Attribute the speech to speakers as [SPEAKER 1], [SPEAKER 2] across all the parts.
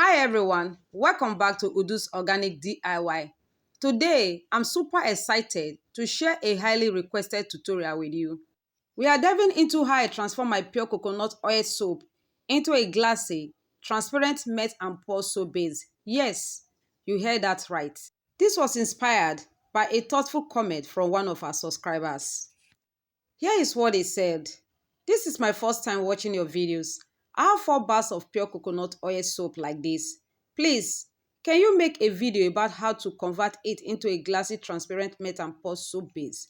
[SPEAKER 1] Hi everyone, welcome back to Udu's Organic DIY. Today, I'm super excited to share a highly requested tutorial with you. We are diving into how I transform my pure coconut oil soap into a glassy, transparent matte and pore soap base. Yes, you heard that right. This was inspired by a thoughtful comment from one of our subscribers. Here is what he said. This is my first time watching your videos. I have 4 bars of pure coconut oil soap like this. Please, can you make a video about how to convert it into a glassy transparent matte and pore soap base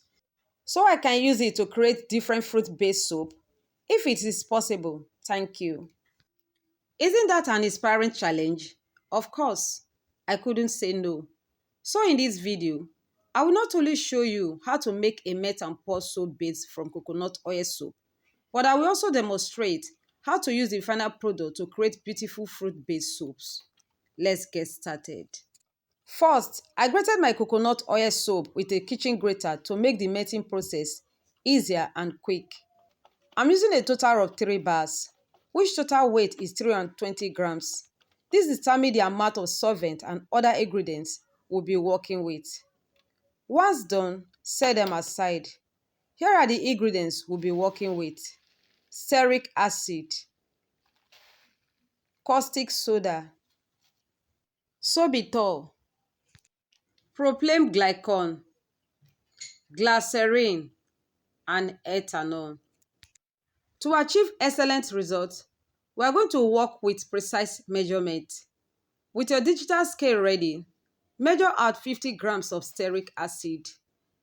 [SPEAKER 1] so I can use it to create different fruit-based soap? If it is possible, thank you. Isn't that an inspiring challenge? Of course, I couldn't say no. So in this video, I will not only show you how to make a matte and pore soap base from coconut oil soap, but I will also demonstrate how to use the final product to create beautiful fruit-based soaps. Let's get started. First, I grated my coconut oil soap with a kitchen grater to make the melting process easier and quick. I'm using a total of 3 bars, which total weight is 320 grams. This determines the amount of solvent and other ingredients we'll be working with. Once done, set them aside. Here are the ingredients we'll be working with: stearic acid, caustic soda, sorbitol, propylene glycol, glycerine, and ethanol. To achieve excellent results, we are going to work with precise measurement. With your digital scale ready, measure out 50 grams of stearic acid.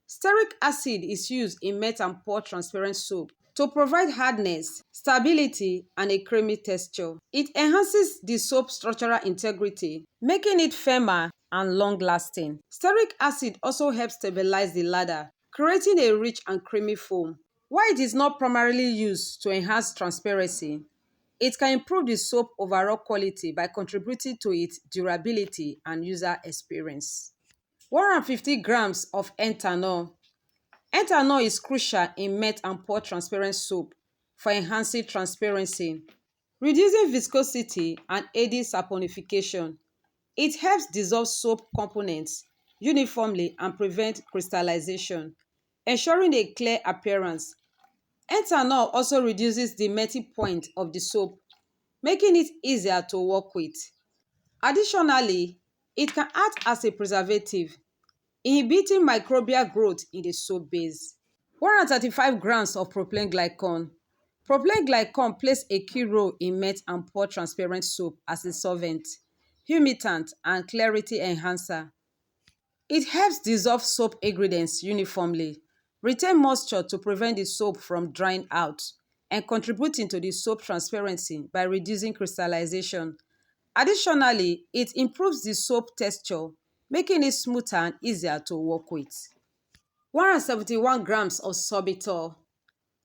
[SPEAKER 1] Stearic acid is used in matte and pore transparent soap to provide hardness, stability, and a creamy texture. It enhances the soap structural integrity, making it firmer and long-lasting. Stearic acid also helps stabilize the lather, creating a rich and creamy foam. While it is not primarily used to enhance transparency, it can improve the soap overall quality by contributing to its durability and user experience. 150 grams of ethanol. Ethanol is crucial in matte and pore transparent soap for enhancing transparency, reducing viscosity, and aiding saponification. It helps dissolve soap components uniformly and prevent crystallization, ensuring a clear appearance. Ethanol also reduces the melting point of the soap, making it easier to work with. Additionally, it can act as a preservative, inhibiting microbial growth in the soap base. 135 grams of propylene glycol. Propylene glycol plays a key role in matte and pore transparent soap as a solvent, humectant, and clarity enhancer. It helps dissolve soap ingredients uniformly, retain moisture to prevent the soap from drying out, and contributing to the soap transparency by reducing crystallization. Additionally, it improves the soap texture, making it smoother and easier to work with. 171 grams of sorbitol.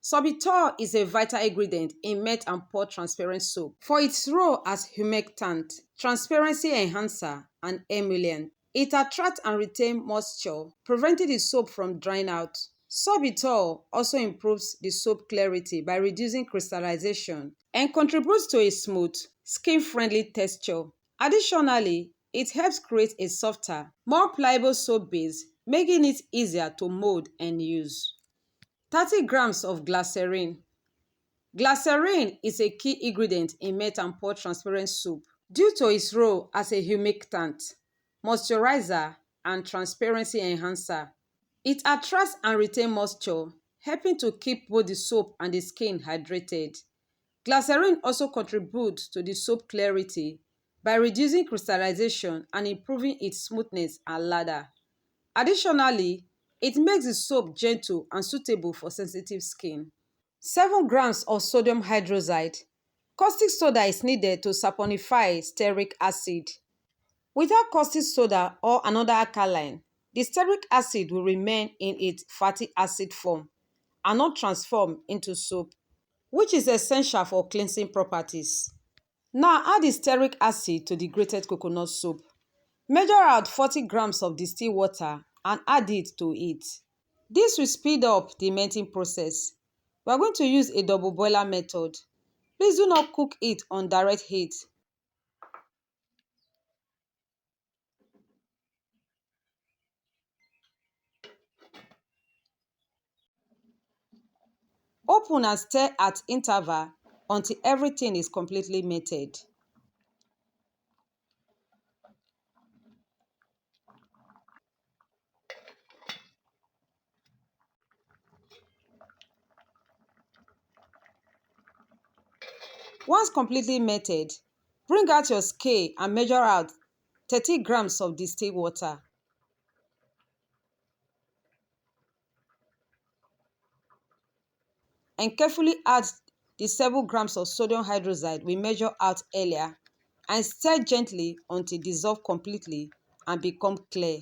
[SPEAKER 1] Sorbitol is a vital ingredient in matte and pore transparent soap for its role as humectant, transparency enhancer, and emollient. It attracts and retains moisture, preventing the soap from drying out. Sorbitol also improves the soap clarity by reducing crystallization and contributes to a smooth, skin-friendly texture. Additionally, it helps create a softer, more pliable soap base, making it easier to mold and use. 30 grams of glycerine. Glycerine is a key ingredient in matte and pore transparent soap due to its role as a humectant, moisturizer, and transparency enhancer. It attracts and retains moisture, helping to keep both the soap and the skin hydrated. Glycerine also contributes to the soap clarity by reducing crystallization and improving its smoothness and lather. Additionally, it makes the soap gentle and suitable for sensitive skin. 7 grams of sodium hydroxide. Caustic soda is needed to saponify stearic acid. Without caustic soda or another alkaline, the stearic acid will remain in its fatty acid form and not transform into soap, which is essential for cleansing properties. Now add the stearic acid to the grated coconut soap. Measure out 40 grams of distilled water and add it to it. This will speed up the melting process. We are going to use a double boiler method. Please do not cook it on direct heat. Open and stir at interval until everything is completely melted. Once completely melted, bring out your scale and measure out 30 grams of distilled water. And carefully add the 7 grams of sodium hydroxide we measured out earlier and stir gently until dissolve completely and become clear.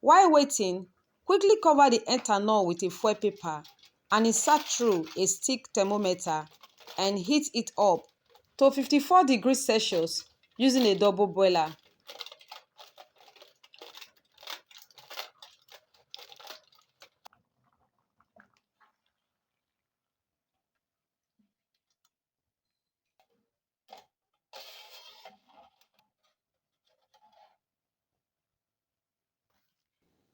[SPEAKER 1] While waiting, quickly cover the ethanol with a foil paper and insert through a stick thermometer and heat it up to 54 degrees Celsius using a double boiler.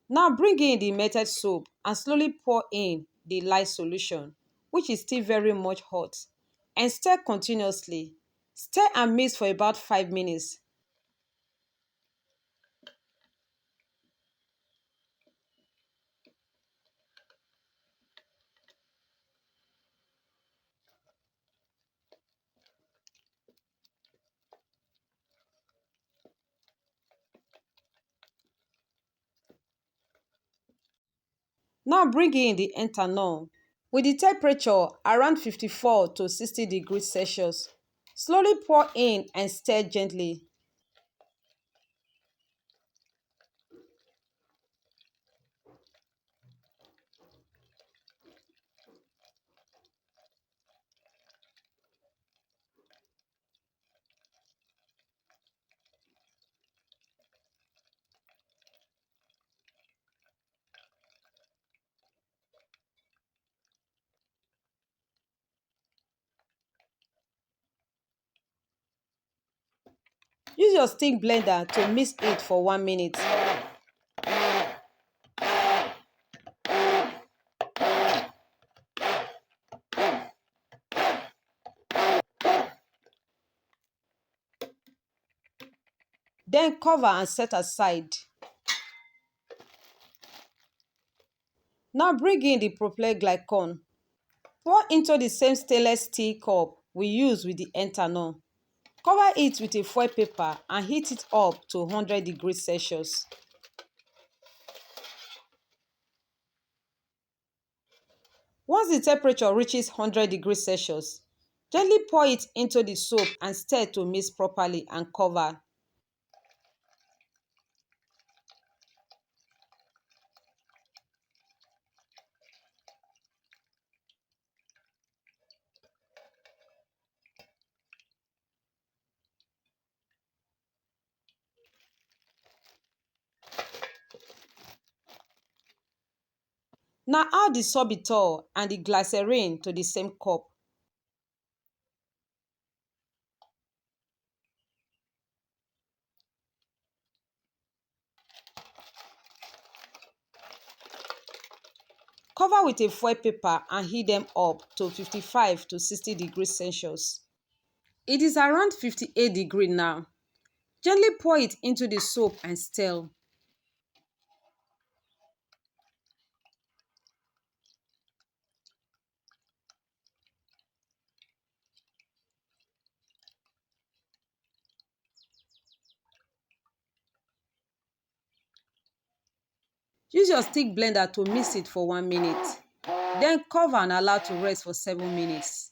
[SPEAKER 1] Now bring in the melted soap and slowly pour in the light solution, which is still very much hot, and stir continuously. Stir and mix for about 5 minutes. Now bring in the ethanol with the temperature around 54 to 60 degrees Celsius. Slowly pour in and stir gently. Use your stick blender to mix it for 1 minute. Then cover and set aside. Now bring in the propylene glycol. Pour into the same stainless steel cup we used with the ethanol. Cover it with a foil paper and heat it up to 100 degrees Celsius. Once the temperature reaches 100 degrees Celsius, gently pour it into the soap and stir to mix properly and cover. Now add the sorbitol and the glycerine to the same cup. Cover with a foil paper and heat them up to 55 to 60 degrees Celsius. It is around 58 degrees now. Gently pour it into the soap and stir. Use your stick blender to mix it for 1 minute. Then cover and allow to rest for 7 minutes.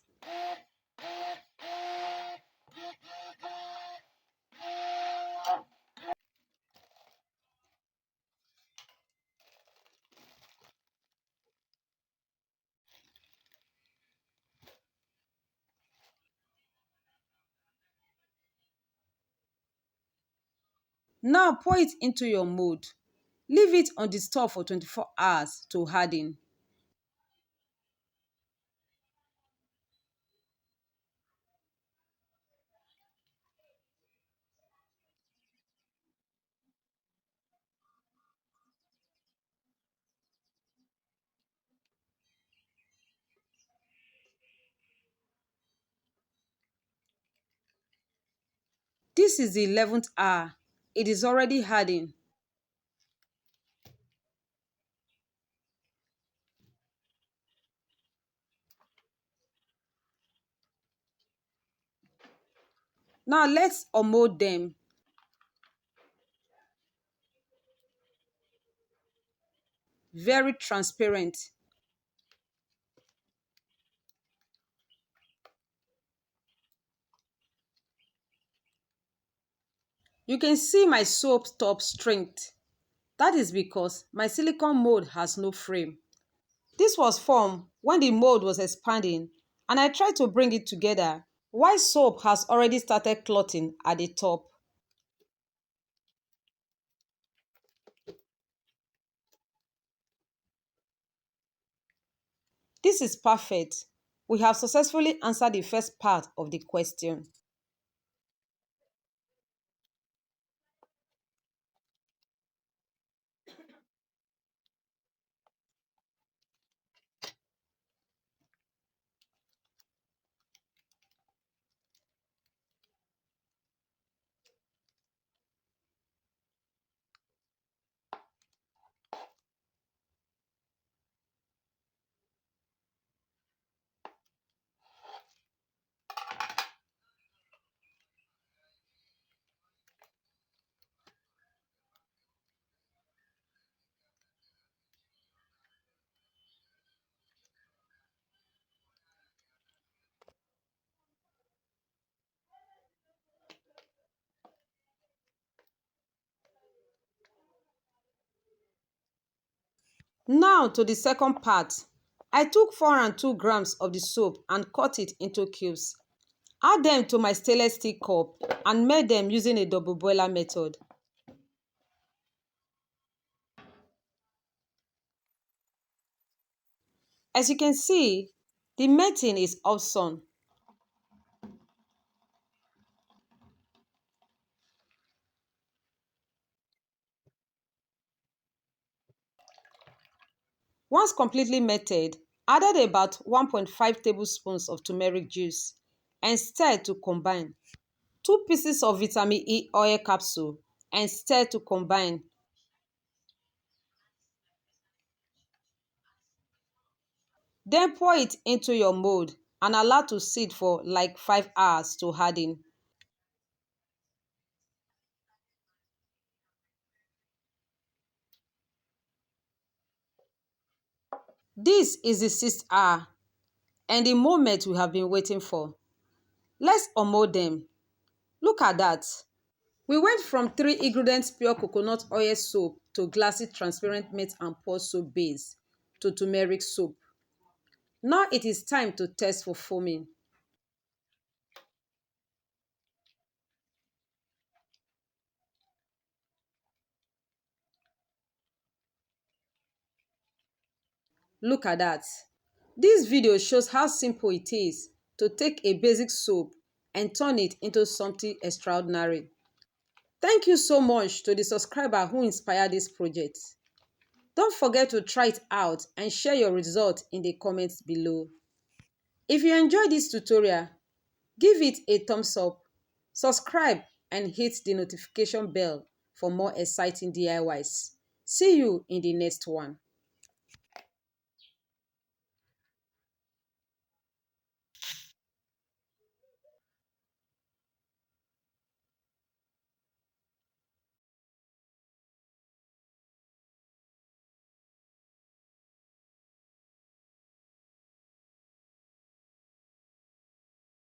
[SPEAKER 1] Now pour it into your mold. Leave it on the stove for 24 hours to harden. This is the 11th hour. It is already hardening. Now let's unmold them. Very transparent. You can see my soap top strength. That is because my silicone mold has no frame. This was formed when the mold was expanding and I tried to bring it together while soap has already started clotting at the top. This is perfect. We have successfully answered the first part of the question. Now to the second part. I took 402 grams of the soap and cut it into cubes. Add them to my stainless steel cup and made them using a double boiler method. As you can see, the melting is awesome. Once completely melted, added about 1.5 tablespoons of turmeric juice and stir to combine. 2 pieces of vitamin E oil capsule and stir to combine. Then pour it into your mold and allow to sit for like 5 hours to harden. This is the 6th hour and the moment we have been waiting for. Let's unmold them. Look at that. We went from 3 ingredients pure coconut oil soap to glassy transparent matte and pour soap base to turmeric soap. Now it is time to test for foaming. Look at that. This video shows how simple it is to take a basic soap and turn it into something extraordinary. Thank you so much to the subscriber who inspired this project. Don't forget to try it out and share your results in the comments below. If you enjoyed this tutorial, give it a thumbs up, subscribe and hit the notification bell for more exciting DIYs. See you in the next one.